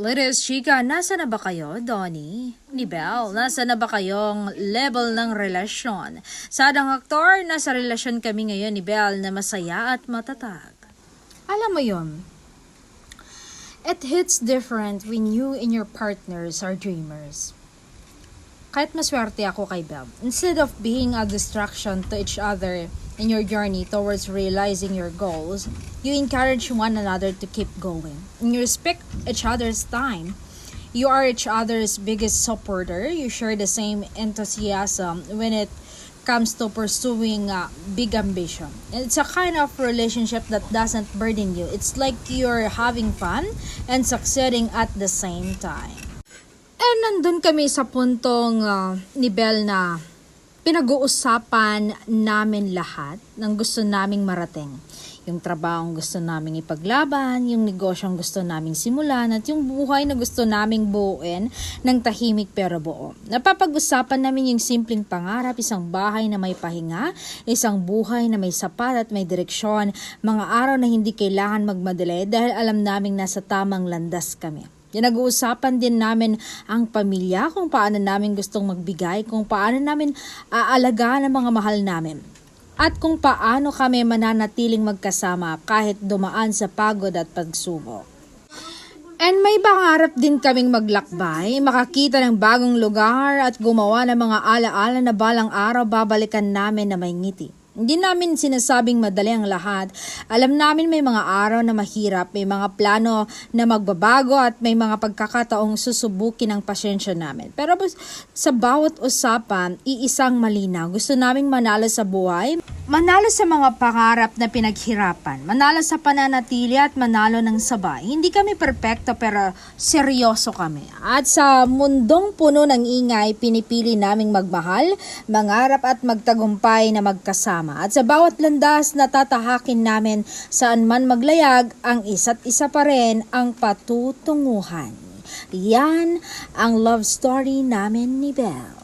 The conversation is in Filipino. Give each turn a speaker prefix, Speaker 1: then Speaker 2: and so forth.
Speaker 1: Ladies, chika, nasa na ba kayo, Donnie? Ni Belle, nasa na ba kayong level ng relasyon? Sa adang aktor, nasa relasyon kami ngayon ni Belle na masaya at matatag. Alam mo yon, it hits different when you and your partners are dreamers. Kahit maswerte ako kay Belle, instead of being a distraction to each other in your journey towards realizing your goals, you encourage one another to keep going. And you respect each other's time. You are each other's biggest supporter. You share the same enthusiasm when it comes to pursuing big ambition. And it's a kind of relationship that doesn't burden you. It's like you're having fun and succeeding at the same time. And nandun kami sa puntong ni Belle na pinag-uusapan namin lahat ng gusto naming marating. Yung trabaho gusto naming ipaglaban, yung negosyong gusto naming simulan, at yung buhay na gusto naming buuin ng tahimik pero buo. Napapag-usapan namin yung simpleng pangarap, isang bahay na may pahinga, isang buhay na may sapat at may direksyon, mga araw na hindi kailangan magmadali dahil alam naming nasa tamang landas kami. Nag-uusapan din namin ang pamilya, kung paano namin gustong magbigay, kung paano namin aalagaan ang mga mahal namin. At kung paano kami mananatiling magkasama kahit dumaan sa pagod at pagsubok. And may pangarap din kaming maglakbay, makakita ng bagong lugar at gumawa ng mga alaala na balang araw babalikan namin na may ngiti. Hindi namin sinasabing madali ang lahat. Alam namin may mga araw na mahirap, may mga plano na magbabago at may mga pagkakataong susubukin ang pasyensya namin. Pero sa bawat usapan, iisang malinaw. Gusto naming manalo sa buhay, manalo sa mga pangarap na pinaghirapan, manalo sa pananatili at manalo ng sabay. Hindi kami perpekto pero seryoso kami. At sa mundong puno ng ingay, pinipili naming magmahal, mangarap at magtagumpay na magkasama. At sa bawat landas na tatahakin namin, saan man maglayag, ang isa't isa pa rin ang patutunguhan. Yan ang love story namin ni Belle.